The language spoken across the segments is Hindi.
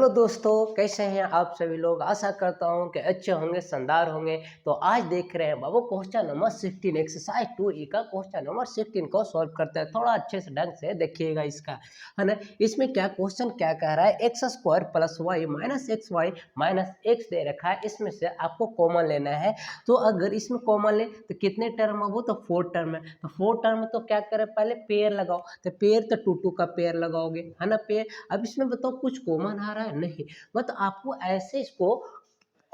हेलो दोस्तों, कैसे हैं आप सभी लोग। आशा करता हूं कि अच्छे होंगे, शानदार होंगे। तो आज देख रहे हैं बाबू क्वेश्चन नंबर 16 एक्सरसाइज 2E का क्वेश्चन नंबर 16 को सॉल्व करते हैं। थोड़ा अच्छे से ढंग से देखिएगा इसका, है ना। इसमें क्या क्वेश्चन क्या कह रहा है, x square plus y minus x y minus x दे रखा है। इसमें से आपको कॉमन लेना है। तो अगर इसमें कॉमन ले तो कितने टर्म है, वो तो 4 टर्म है। तो 4 टर्म तो क्या करें, पहले पेयर लगाओ। तो पेयर तो 2 का पेयर लगाओगे, है ना, पेयर। अब इसमें बताओ कुछ कॉमन आ रहा है नहीं, मतलब आपको ऐसे इसको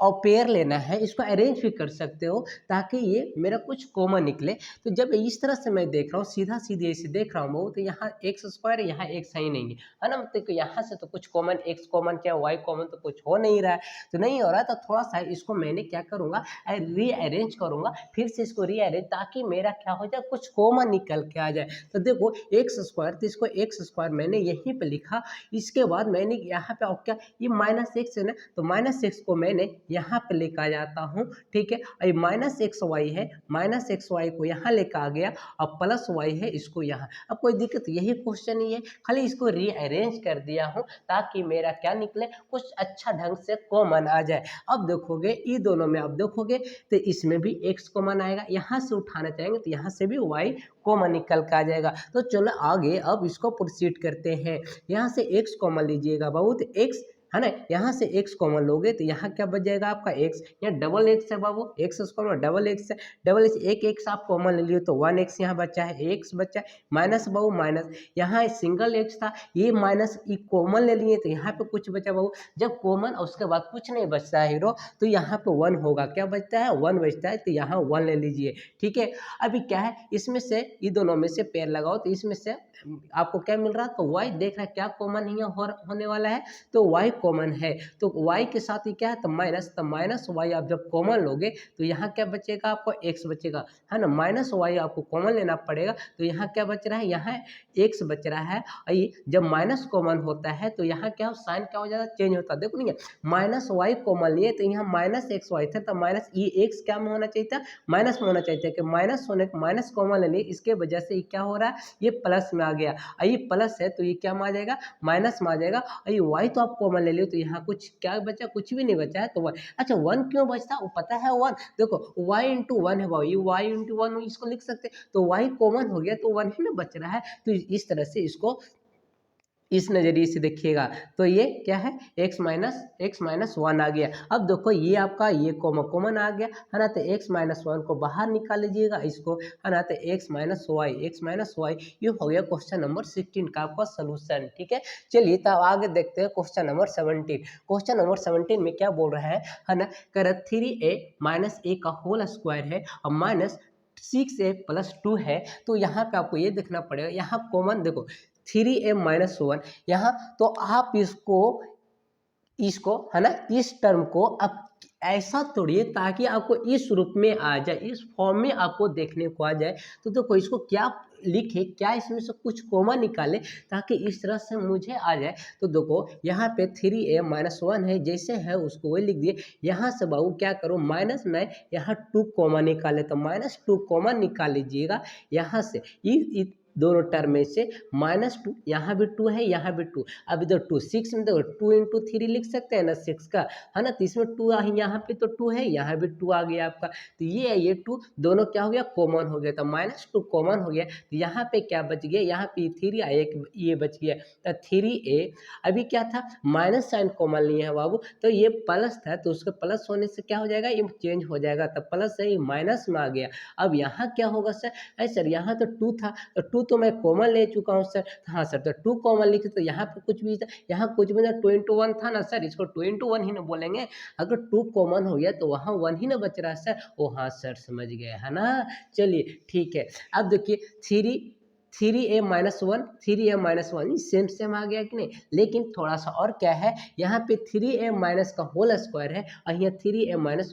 और पेयर लेना है, इसको अरेंज भी कर सकते हो ताकि ये मेरा कुछ कॉमन निकले। तो जब इस तरह से मैं देख रहा हूँ, सीधा सीधे ऐसे देख रहा हूँ वो, तो यहाँ एक्स स्क्वायर, यहाँ एक्स ही नहीं है ना। मतलब यहाँ से तो कुछ कॉमन, एक्स कॉमन क्या वाई कॉमन, तो कुछ हो नहीं रहा है। तो नहीं हो रहा है तो थोड़ा सा इसको मैंने क्या करूँगा, रीअरेंज करूँगा, फिर से इसको रीअरेंज, ताकि मेरा क्या हो जाए, कुछ कॉमन निकल के आ जाए। तो देखो एक्स स्क्वायर, तो इसको एक्स स्क्वायर मैंने यहीं पर लिखा। इसके बाद मैंने यहाँ पे क्या, ये माइनस एक्स है ना, तो माइनस एक्स को मैंने यहाँ पे लेकर आ जाता हूँ, ठीक है। और माइनस एक्स वाई है, माइनस एक्स वाई को यहाँ लेकर आ गया, और प्लस वाई है इसको यहाँ। अब कोई दिक्कत, यही क्वेश्चन ही है, खाली इसको रीअरेंज कर दिया हूँ ताकि मेरा क्या निकले, कुछ अच्छा ढंग से कॉमन आ जाए। अब देखोगे ये दोनों में, अब देखोगे तो इसमें भी एक्स कॉमन आएगा, यहाँ से उठाना चाहेंगे तो यहाँ से भी वाई कॉमन निकल कर आ जाएगा। तो चलो आगे अब इसको प्रोसीड करते हैं। यहाँ से एक्स कॉमन लीजिएगा बाबू, तो एक्स है ना, यहाँ से x कॉमन लोगे तो यहाँ क्या बच जाएगा आपका x। यहाँ डबल x है बाबू, एक्स स्क्वायर में डबल x है, डबल x, एक x आप कॉमन ले लिए तो 1x यहाँ बचा है, x बचा है, माइनस बाबू माइनस, यहाँ सिंगल x था, ये माइनस ये कॉमन ले लिए तो यहाँ पे कुछ बचा बाबू। जब कॉमन और उसके बाद कुछ नहीं बचता है हीरो, तो यहाँ पे 1 होगा, क्या बचता है 1 बचता है, तो यहाँ 1 ले लीजिए, ठीक है। अभी क्या है, इसमें से ये दोनों में से पेयर लगाओ, तो इसमें से आपको क्या मिल रहा है, तो y देख रहा है क्या कॉमन ही होने वाला है, तो y कॉमन है। तो y के साथ ही क्या है, तो माइनस y आप जब कॉमन लोगे तो यहाँ क्या बचेगा आपको, x बचेगा, है ना। माइनस y आपको कॉमन लेना पड़ेगा, तो यहाँ क्या बच रहा है, यहाँ x बच रहा है। और ये जब माइनस कॉमन होता है तो यहाँ क्या हो, साइन क्या हो जाता है, चेंज होता है। देखो नहीं, माइनस y कॉमन लिए तो यहाँ माइनस एक्स वाई था, तो माइनस ये एक्स क्या में होना चाहिए था, माइनस में होना चाहिए था, कि माइनस होने माइनस कॉमन ले लिए, इसके वजह से ये क्या हो रहा है, ये प्लस में आ गया। और ये प्लस है तो ये क्या में आ जाएगा, माइनस में आ जाएगा। और ये y तो आप कॉमन ले लियो, तो यहाँ कुछ क्या बचा, कुछ भी नहीं बचा है, तो y। अच्छा 1 क्यों बचता, वो पता है 1, देखो y इंटू 1 है भाई, ये y इंटू 1 इसको लिख सकते, तो y कॉमन हो गया तो 1 ही ना बच रहा है। तो इस तरह से इसको इस नज़रिए से देखिएगा, तो ये क्या है, x माइनस 1 आ गया। अब देखो ये आपका ये कॉमन आ गया, है ना, तो x माइनस 1 को बाहर निकाल लीजिएगा इसको, है ना, तो x माइनस वाई, ये हो गया क्वेश्चन नंबर 16 का आपका सोल्यूशन, ठीक है। चलिए तब आगे देखते हैं क्वेश्चन नंबर 17। क्वेश्चन नंबर 17 में क्या बोल रहा है ना, कर 3a माइनस ए का होल स्क्वायर है और माइनस 6a प्लस 2 है। तो यहाँ पे आपको ये देखना पड़ेगा, यहाँ कॉमन देखो 3a-1 यहाँ, तो आप इसको इसको है ना, इस टर्म को अब ऐसा तोड़िए ताकि आपको इस रूप में आ जाए, इस फॉर्म में आपको देखने को आ जाए। तो देखो इसको क्या लिखे, क्या इसमें से कुछ कॉमन निकाले ताकि इस तरह से मुझे आ जाए। तो देखो यहाँ पे 3a-1 है, जैसे है उसको वही लिख दिए। यहाँ से बाबू क्या करो, माइनस में यहाँ 2 कॉमन निकाले, तो -2 कॉमन निकाल लीजिएगा यहाँ से। ये दोनों टर्म में से -2, यहाँ भी 2 है, यहाँ भी 2। अब इधर 2 6 में देखो 2 इंटू 3 लिख सकते हैं ना 6 का, है ना। तो इसमें 2 यहाँ पे तो 2 है, यहाँ भी 2 आ गया आपका। तो ये है, ये 2 दोनों क्या हो गया, कॉमन हो गया, तो -2 कॉमन हो गया। तो यहाँ पे क्या बच गया, यहाँ पे 3 आया, एक ये बच गया, तो 3a। अभी क्या था, माइनस साइन कॉमन लिए है बाबू, तो ये प्लस था, तो उसके प्लस होने से क्या हो जाएगा, ये चेंज हो जाएगा, तो प्लस है, ये माइनस में आ गया। अब यहाँ क्या होगा सर, अरे सर यहाँ तो 2 था, तो 2 तो मैं कॉमन ले चुका हूँ सर। हाँ सर, तो 2 कॉमन लिखे, तो यहाँ पे कुछ भी था, यहाँ कुछ भी ना, 2 इंटू 1 था ना सर, इसको 2 इंटू 1 ही ना बोलेंगे। अगर 2 कॉमन हो गया तो वहाँ 1 ही ना बच रहा है सर। ओ हाँ सर, समझ गए, है ना। चलिए ठीक है, अब देखिए 3a-1 सेम आ गया कि नहीं। लेकिन थोड़ा सा और क्या है, यहाँ पे 3a- का होल स्क्वायर है और यहाँ 3a-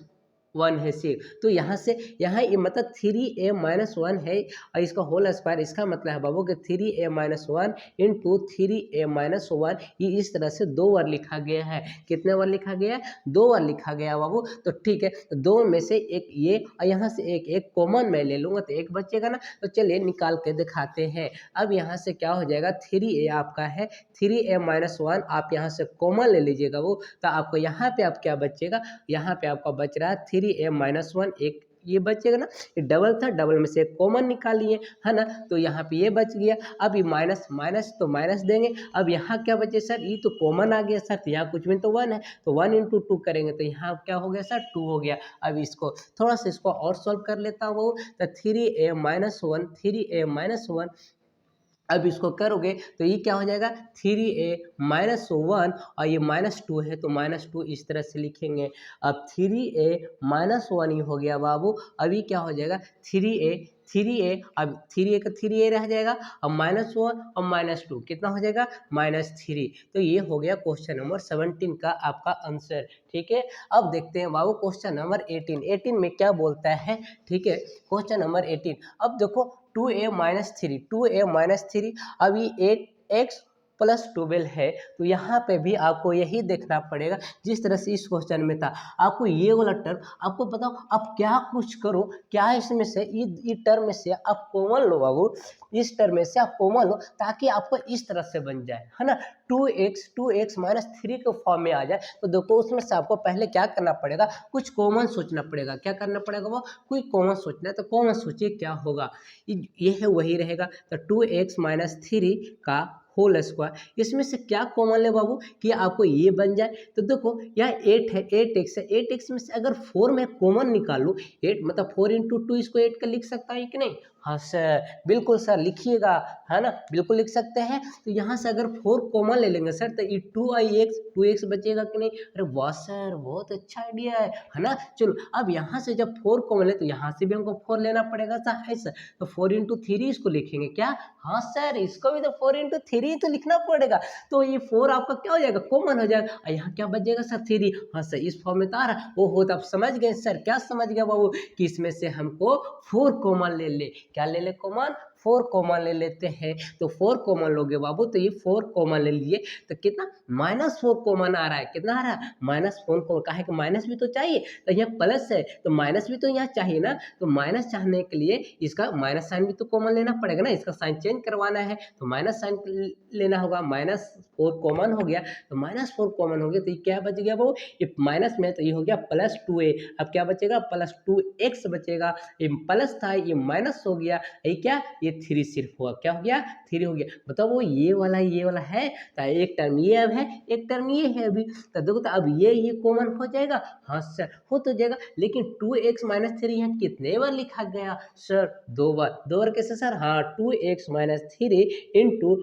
1 है सिर्फ। तो यहाँ से यहाँ ये मतलब 3a-1 है और इसका होल स्क्वायर, इसका मतलब है बाबू कि 3a-1 इंटू 3a-1, ये इस तरह से 2 बार लिखा गया है। कितने बार लिखा गया है? 2 बार लिखा गया बाबू। तो ठीक है, तो 2 में से एक ये और यहाँ से एक कॉमन मैं ले लूँगा तो एक बचेगा ना। तो चलिए निकाल के दिखाते हैं। अब यहाँ से क्या हो जाएगा, 3a आपका है, 3a-1 आप यहाँ से कॉमन ले लीजिएगा वो, तो आपको यहाँ पे आप क्या बचेगा, यहाँ पे आपका बच रहा है 3a-1, एक ये बचेगा ना, ये डबल था, डबल में से एक कॉमन निकालिए, है ना। तो यहाँ पे ये बच गया। अब ये माइनस माइनस तो माइनस देंगे। अब यहाँ क्या बचे सर, ये तो कॉमन आ गया सर, तो यहाँ कुछ भी तो 1 है, तो 1 इंटू 2 करेंगे तो यहाँ क्या हो गया सर, 2 हो गया। अब इसको थोड़ा सा इसको और सॉल्व कर लेता हूँ। तो 3a-1 अब इसको करोगे तो ये क्या हो जाएगा, 3a-1 और ये -2 है तो -2 इस तरह से लिखेंगे। अब 3a-1 ये हो गया बाबू। अभी क्या हो जाएगा, 3a अब 3a का 3a रह जाएगा, अब -1 और -2 कितना हो जाएगा, -3। तो ये हो गया क्वेश्चन नंबर 17 का आपका आंसर। ठीक है, अब देखते हैं बाबू क्वेश्चन नंबर 18 में क्या बोलता है। ठीक है, क्वेश्चन नंबर 18, अब देखो 2a-3 अभी 8x प्लस 12 है, तो यहाँ पे भी आपको यही देखना पड़ेगा जिस तरह से इस क्वेश्चन में था। आपको ये वाला टर्म, आपको बताओ आप क्या कुछ करो, क्या इसमें से इस टर्म में से आप कॉमन लो बाबू, इस टर्म में से आप कॉमन लो ताकि आपको इस तरह से बन जाए, है ना, 2x के फॉर्म में आ जाए। तो देखो उसमें से आपको पहले क्या करना पड़ेगा, कुछ कॉमन सोचना पड़ेगा। क्या करना पड़ेगा, वो कोई कॉमन सोचना है, तो कॉमन सोचिए क्या होगा, ये है वही रहेगा। तो 2x-3 का होल स्क्वायर, इसमें से क्या कॉमन ले बाबू कि आपको ये बन जाए। तो देखो यहाँ 8 है, 8x है, 8x में से अगर 4 में कॉमन निकाल लूँ, 8 मतलब 4 इंटू 2 इसको 8 का लिख सकता है कि नहीं। हाँ सर, बिल्कुल सर लिखिएगा, है ना, बिल्कुल लिख सकते हैं। तो यहाँ से अगर 4 कॉमन ले लेंगे सर तो ये 2x बचेगा कि नहीं। अरे वाह सर, बहुत अच्छा आइडिया है ना। चलो अब यहाँ से जब 4 कॉमन ले तो यहाँ से भी हमको 4 लेना पड़ेगा सर, है सर। तो 4 इंटू 3 इसको लिखेंगे क्या, हाँ सर, इसको भी तो 4 इंटू 3 तो लिखना पड़ेगा। तो ये 4 आपका क्या हो जाएगा, कॉमन हो जाएगा, और यहाँ क्या बचेगा सर, 3। हाँ सर, इस फॉर्म में तो आ रहा। वो हो तो आप समझ गए सर, क्या समझ गया बाबू कि इसमें से हमको 4 कॉमन ले ले, क्या ले ले कॉमन, 4 कॉमन ले लेते हैं। तो 4 कॉमन लोगे बाबू, तो ये 4 कॉमन ले लिए तो कितना, -4 कॉमन आ रहा है। कितना आ रहा है, -4 कॉमन। काहे कि माइनस भी तो चाहिए, तो यहाँ प्लस है तो माइनस भी तो यहाँ चाहिए ना। तो माइनस चाहने के लिए इसका माइनस साइन भी तो कॉमन लेना पड़ेगा ना, इसका साइन चेंज करवाना है तो माइनस साइन लेना होगा। -4 कॉमन हो गया, तो -4 कॉमन हो गया तो ये क्या बच गया वो, ये माइनस में तो ये हो गया +2a। अब क्या बचेगा, +2x बचेगा। ये प्लस था, ये माइनस हो गया, ये क्या, ये 3 सिर्फ हुआ, क्या हो गया, 3 हो गया। बताओ वो ये वाला है, तो एक टर्म ये अब है, एक टर्म ये है अभी। तो देखो तो अब ये कॉमन हो जाएगा। हाँ सर, हो तो जाएगा, लेकिन 2x-3 यहाँ कितने बार लिखा गया सर, 2 बार। 2 बार कैसे सर, हाँ, 2x-3 इंटू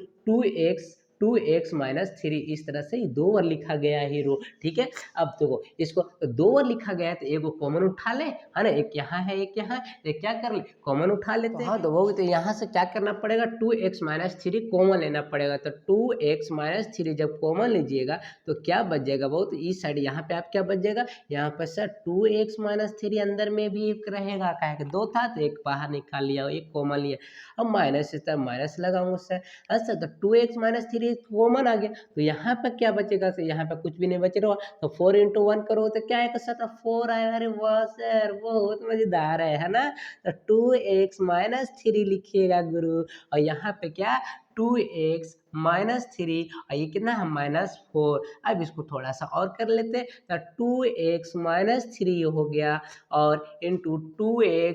2x-3 इस तरह से 2 बार लिखा गया है हीरो। ठीक है, अब देखो इसको 2 बार लिखा गया है तो एक कॉमन उठा ले, है ना, एक यहाँ है एक यहाँ है, तो क्या कर ले, कॉमन उठा लेते हैं। हाँ तो वो तो यहाँ से क्या करना पड़ेगा, 2x-3 कॉमन लेना पड़ेगा। तो 2x-3 जब कॉमन लीजिएगा तो क्या बच जाएगा बहुत, इस साइड यहाँ पे आप क्या बच जाएगा, यहाँ पर सर 2x-3 अंदर में भी एक रहेगा, क्या है 2 था तो एक बाहर निकाल लिया, एक कॉमन लिया। अब माइनस है तो माइनस लगाऊंगा सर। अच्छा, तो 2x-3 कॉमन आ गया, तो यहाँ पर क्या बचेगा सर, यहाँ पर कुछ भी नहीं बच रहा। तो 4 इंटू 1 करो तो क्या आएगा सर, तो 4 आएगा। अरे वाह सर, बहुत मजेदार है ना। तो 2x-3 लिखिएगा गुरु, और यहाँ पे क्या, 2x-3 और ये कितना है, -4। अब इसको थोड़ा सा और कर लेते, तो 2x-3 हो गया और इंटू 2x,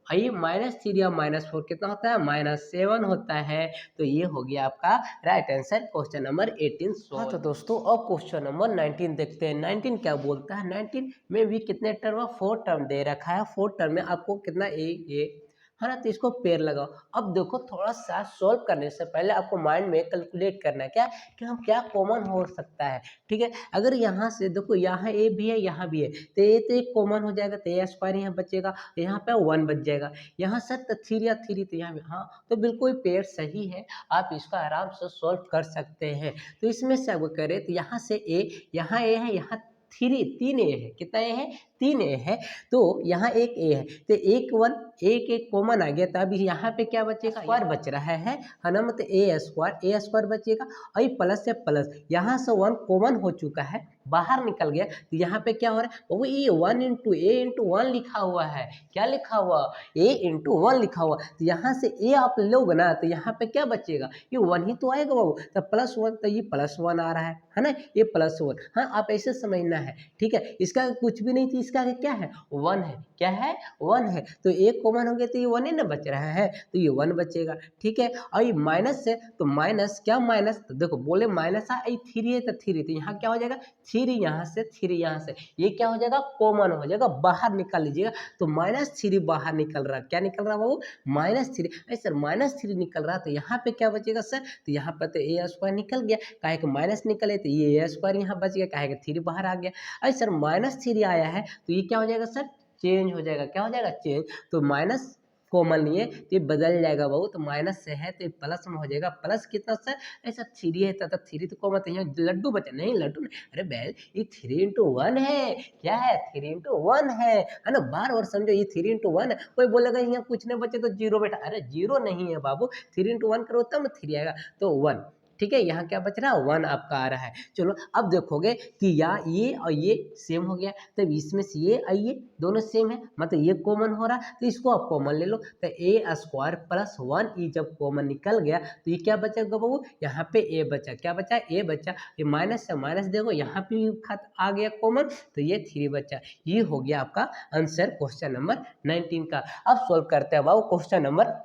ये -3 और -4 कितना होता है, -7 होता है। तो ये हो गया आपका राइट आंसर, क्वेश्चन नंबर 18। हाँ तो दोस्तों अब क्वेश्चन नंबर 19 देखते हैं। 19 क्या बोलता है, 19 में भी कितने टर्म, 4 टर्म दे रखा है। 4 टर्म में आपको कितना ए है ना, तो इसको पेयर लगाओ। अब देखो थोड़ा सा सॉल्व करने से पहले आपको माइंड में कैलकुलेट करना है क्या, कि हम क्या कॉमन हो सकता है। ठीक है, अगर यहाँ से देखो, यहाँ ए भी है यहाँ भी है, तो ये तो एक कॉमन हो जाएगा, तो ए स्क्वायर यहाँ बचेगा, यहाँ पे 1 बच जाएगा। यहाँ सर तो 3 या 3 तो यहाँ भी, हाँ तो बिल्कुल पेयर सही है, आप इसका आराम से सॉल्व कर सकते हैं। तो इसमें से अब करें तो यहाँ से ए, यहाँ ए है, यहाँ थ्री, 3 ए है, कितना ए है, 3 ए है, तो यहाँ एक ए है, तो एक वन एक एक कॉमन आ गया, तो अभी यहाँ पे क्या बचेगा, स्क्वायर बच रहा है ना, मतलब ए स्क्वायर बचेगा, और ये प्लस से प्लस, यहाँ से वन कॉमन हो चुका है, बाहर निकल गया, तो यहाँ पे क्या हो रहा है, वो ये 1 इंटू ए इंटू वन लिखा हुआ है, क्या लिखा हुआ, ए इंटू वन लिखा हुआ, तो यहाँ से ए आप लोग ना, तो यहाँ पे क्या बचेगा, ये वन ही तो आएगा बाबू, तो प्लस वन, तो ये प्लस वन आ रहा है ना, ये प्लस वन, हाँ आप ऐसे समझना है, ठीक है, इसका कुछ भी नहीं थी, इसका क्या है, वन है, क्या है, वन है, तो एक कॉमन हो गया, तो ये वन ही ना बच रहा है, तो ये वन बचेगा, ठीक है, और ये माइनस है, तो माइनस क्या, माइनस, तो देखो बोले माइनस है, थ्री है तो थ्री, तो यहाँ क्या हो जाएगा, थ्री यहाँ से, थ्री यहाँ से, ये क्या हो जाएगा, कॉमन हो जाएगा, बाहर निकाल लीजिएगा, तो माइनस थ्री बाहर निकल रहा, क्या निकल रहा बाबू, माइनस थ्री, अरे सर माइनस थ्री निकल रहा, तो यहाँ पे क्या बचेगा सर, तो यहाँ पर तो ए स्क्वायर निकल गया, काहे कि माइनस निकले, तो ये ए स्क्वायर यहाँ बच गया, काहे कि थ्री बाहर आ गया, अरे सर माइनस थ्री आया है, तो ये क्या हो जाएगा सर, चेंज हो जाएगा, क्या हो जाएगा, चेंज, तो माइनस कॉमन लिए तो ये बदल जाएगा बाबू, तो माइनस से है तो ये प्लस में हो जाएगा, प्लस कितना सर, ऐसा थ्री है, तो थ्री तो कॉमन, तो यहाँ लड्डू बचा, नहीं लड्डू नहीं, अरे बैल ये थ्री इंटू वन है, क्या है, थ्री इंटू वन है ना, बार बार समझो, ये थ्री इंटू वन है, कोई बोलेगा यहाँ कुछ नहीं बचे तो जीरो बेटा, अरे जीरो नहीं है बाबू, थ्री इंटू वन करो तब थ्री आएगा, तो वन, ठीक है, यहाँ क्या बच रहा है, वन आपका आ रहा है, चलो अब देखोगे कि ये और ये सेम हो गया, तब इसमें से ये और ये दोनों सेम है, मतलब ये कॉमन हो रहा, तो इसको आप कॉमन ले लो, तो ए स्क्वायर प्लस वन ई जब कॉमन निकल गया, तो ये क्या बचेगा बाबू, यहाँ पे ए बचा, क्या बचा, ए बचा, ये माइनस से माइनस देखो, यहाँ पे भी खत आ गया कॉमन, तो ये थ्री बचा, ये हो गया आपका आंसर क्वेश्चन नंबर 19 का। अब सोल्व करते हैं बाबू क्वेश्चन नंबर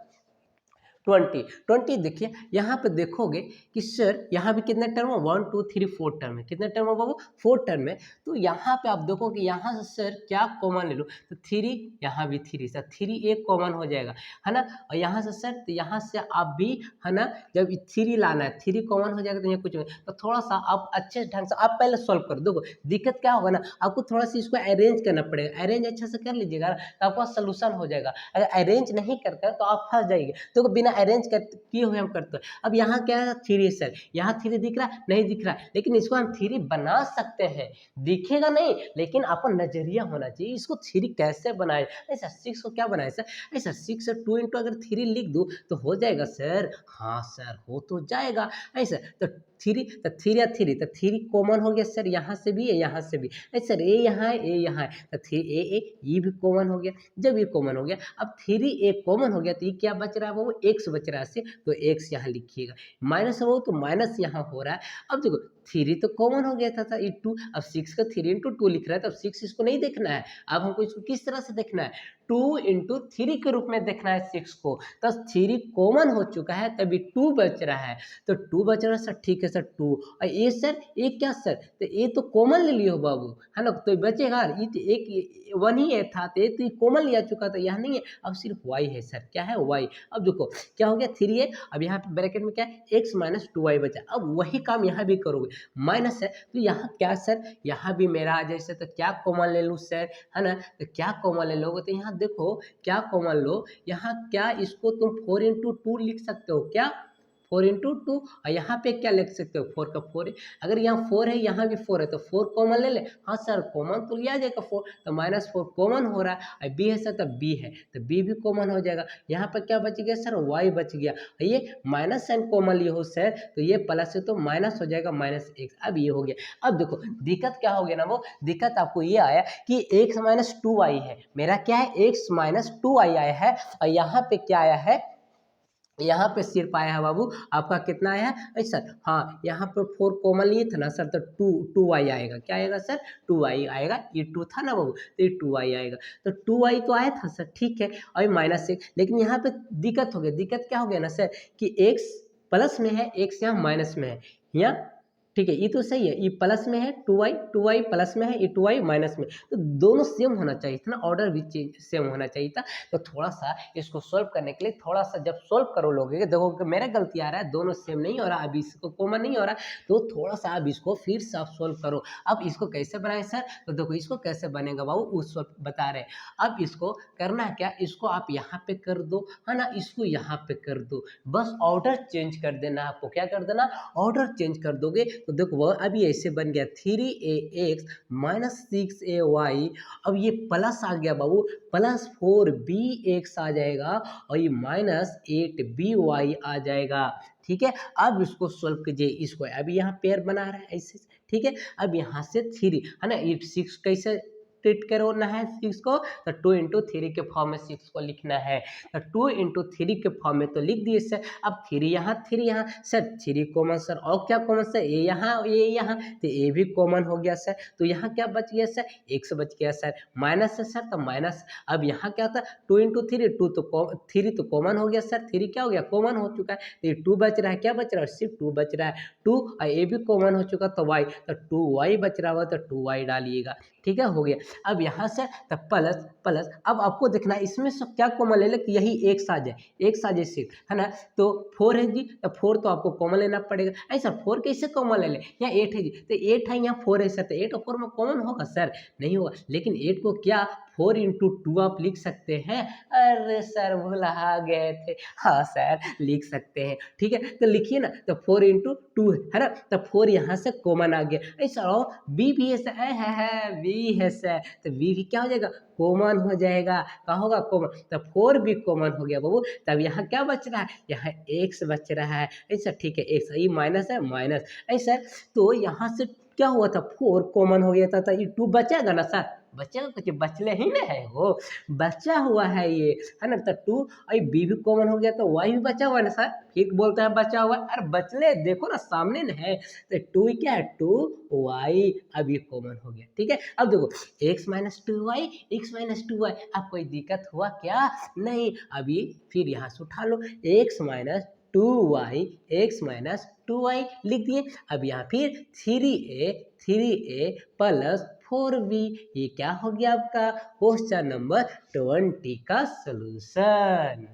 20 देखिए, यहाँ पे देखोगे कि सर यहाँ भी कितने टर्म है, 1 2 3 4 टर्म है, कितने टर्म है बाबू, 4 टर्म है, तो यहाँ पे आप देखो कि यहाँ से सर क्या कॉमन ले लो, तो थ्री, यहाँ भी थ्री, सर थ्री एक कॉमन हो जाएगा, है ना, और यहाँ से सर, तो यहाँ से आप भी, है ना, जब थ्री लाना है, थ्री कॉमन हो जाएगा, तो यहाँ कुछ नहीं, तो थोड़ा सा आप अच्छे ढंग से आप पहले सॉल्व कर दो, दिक्कत क्या होगा ना, आपको थोड़ा सा इसको अरेंज करना पड़ेगा, अरेंज अच्छे से कर लीजिएगा तो आपका सोल्यूशन हो जाएगा, अगर अरेंज नहीं करते हैं तो आप फंस जाएंगे, तो बिना अरेंज कर किए हुए हम करते हैं। अब यहाँ क्या है, थ्री सर, यहाँ थ्री दिख रहा है, नहीं दिख रहा है, लेकिन इसको हम थ्री बना सकते हैं, दिखेगा नहीं, लेकिन आपको नजरिया होना चाहिए, इसको थ्री कैसे बनाए, ऐसा सिक्स को क्या बनाए सर, ऐसा सिक्स और टू इंटू अगर थ्री लिख दूँ तो हो जाएगा सर, हाँ सर हो तो जाएगा, ऐसा तो थ्री, तो थ्री या थ्री, तो थ्री कॉमन हो गया सर, यहाँ से भी है, यहाँ से भी, सर ए यहाँ है, ए यहाँ है, तो थ्री ए ये भी कॉमन हो गया, जब ये कॉमन हो गया, अब थ्री ए कॉमन हो गया, तो ये क्या बच रहा है वो, एक्स बच रहा है, से तो एक्स यहाँ लिखिएगा, माइनस हो तो माइनस यहाँ हो रहा है, अब देखो थ्री तो कॉमन हो गया था ये टू, अब सिक्स का थ्री इंटू टू लिख रहा है, तो अब सिक्स इसको नहीं देखना है, अब हमको इसको किस तरह से देखना है, टू इंटू थ्री के रूप में देखना है सिक्स को, तो थ्री कॉमन हो चुका है, तभी टू बच रहा है, तो टू बच रहा है सर, ठीक है सर टू, और ए सर, ए क्या सर, तो ए तो कॉमन ले लियो बाबू, है ना, तो बचेगा ये तो एक वन ही है था, तो ये तो कॉमन लिया चुका था, यहाँ नहीं है, अब सिर्फ वाई है सर, क्या है वाई, अब देखो क्या हो गया, थ्री है, अब यहाँ पे ब्रैकेट में क्या है, एक्स माइनस टू वाई बचा, अब वही काम यहाँ भी करोगे, माइनस है, तो यहाँ क्या सर, यहाँ भी मेरा आ जैसे, तो क्या कॉमन ले लूँ सर, है ना, तो क्या कॉमन ले लोगे, तो यहाँ देखो क्या कॉमन लो, यहाँ क्या, इसको तुम फोर इंटू टू लिख सकते हो, क्या फोर इंटू टू, और यहाँ पे क्या लिख सकते हो, फोर का फोर है, अगर यहाँ फोर है यहाँ भी फोर है, तो फोर कॉमन ले ले, हाँ सर कॉमन तो लिया जाएगा फोर, तो माइनस फोर कॉमन हो रहा है, और बी है सर, तो बी है, तो बी भी कॉमन हो जाएगा, यहाँ पर क्या बच गया सर, वाई बच गया, ये माइनस साइन कॉमन लिए हो सर, तो ये प्लस है तो माइनस हो जाएगा, माइनस एक्स, अब ये हो गया, अब देखो दिक्कत क्या हो गया ना, वो दिक्कत आपको ये आया कि एक्स माइनस टू आई है, मेरा क्या है, एक्स माइनस टू आई आया है, और यहाँ पे क्या आया है, यहाँ पे सिर्फ आया है बाबू आपका कितना आया है सर, हाँ यहाँ पर फोर कॉमन लिए था ना सर, तो टू आई आएगा, क्या आएगा सर, टू आई आएगा, ये टू था ना बाबू, तो ये टू आई आएगा, तो टू आई तो आया था सर, ठीक है, और माइनस एक, लेकिन यहाँ पे दिक्कत हो गया, दिक्कत क्या हो गया ना सर, कि एक्स प्लस में है, एक्स यहाँ माइनस में है, यहाँ ठीक है, ये तो सही है, ये प्लस में है, टू आई प्लस में है, ये टू आई माइनस में, तो दोनों सेम होना चाहिए था ना, ऑर्डर भी सेम होना चाहिए था, तो थोड़ा सा इसको सोल्व करने के लिए थोड़ा सा जब सोल्व करो लोगे, देखो कि मेरा गलती आ रहा है, दोनों सेम नहीं हो रहा, अब इसको कॉमन नहीं हो रहा, तो थोड़ा सा अब इसको फिर से आप सोल्व करो, अब इसको कैसे बनाए सर, तो देखो इसको कैसे बनेगा बाबू उस वक्त बता रहे, अब इसको करना है क्या, इसको आप यहाँ पे कर दो, है ना, इसको यहाँ पे कर दो, बस ऑर्डर चेंज कर देना, आपको क्या कर देना, ऑर्डर चेंज कर दोगे, तो देखो वो अभी ऐसे बन गया 3ax माइनस 6ay। अब ये प्लस आ गया बाबू, प्लस 4bx आ जाएगा और ये माइनस 8by आ जाएगा। ठीक है, अब इसको सोल्व कीजिए, इसको अभी यहाँ पेयर बना रहा है ऐसे। ठीक है, अब यहाँ से 3 है ना, ये 6 कैसे ट्रीट करना है 6 को, तो 2 इंटू थ्री के फॉर्म में 6 को लिखना है। तो 2 इंटू थ्री के फॉर्म में तो लिख दिए सर। अब 3 यहाँ सर, 3 कॉमन सर, और क्या कॉमन सर, ये यहाँ तो ये भी कॉमन हो गया सर। तो यहाँ क्या बच गया सर, x बच गया सर, माइनस है सर तो माइनस। अब यहाँ क्या था 2 इंटू थ्री, थ्री तो कॉमन हो गया सर, 3 क्या हो गया कॉमन हो चुका है, तो ये 2 बच रहा है, क्या बच रहा है सिर्फ 2 बच रहा है, 2 और ये भी कॉमन हो चुका तो y, तो 2y बच रहा हुआ तो 2y डालिएगा। ठीक है, हो गया। अब यहाँ से तो प्लस प्लस, अब आपको देखना है इसमें से क्या कॉमन ले ले कि यही एक आ जाए, एक आ जाए सिर्फ, है ना। तो 4 है जी, तो 4 तो आपको कॉमन लेना पड़ेगा। ऐसा 4 कैसे कॉमन ले ले, यहाँ 8 है जी, तो 8 है, यहाँ 4 है सर, तो 8 और 4 में कॉमन होगा सर, नहीं होगा। लेकिन 8 को क्या 4 इंटू 2 आप लिख सकते हैं। अरे सर भुला गए थे, हाँ सर लिख सकते हैं। ठीक है, तो लिखिए ना, तो 4 इंटू 2 है ना, तो 4 यहाँ से कॉमन आ गया। ऐसा बी भी है सर, है बी है सर, तो बी भी क्या हो जाएगा कॉमन हो जाएगा, क्या होगा कॉमन, तो 4 भी कॉमन हो गया बाबू। तब यहाँ क्या बच रहा है, यहाँ x बच रहा है ऐसा। ठीक है, x ये माइनस है माइनस ऐसा, तो यहाँ से क्या हुआ था 4 कॉमन हो गया था, तो ये 2 बचेगा ना सर, बचेगा, कुछ बचले ही ना है, वो बचा हुआ है ये, है ना। तो 2 और बी भी कॉमन हो गया तो y भी बचा हुआ है ना सर, ठीक बोलते हैं बचा हुआ है, अरे बचले देखो ना सामने ना है, तो 2 क्या है 2y, अब ये कॉमन हो गया। ठीक है, अब देखो x minus 2y, x minus 2y, अब कोई दिक्कत हुआ क्या, नहीं। अभी फिर यहाँ से उठा लो x minus 2y, x minus 2y लिख दिए। अब यहाँ फिर 3a प्लस 4b, ये क्या हो गया आपका क्वेश्चन नंबर 20 का सॉल्यूशन।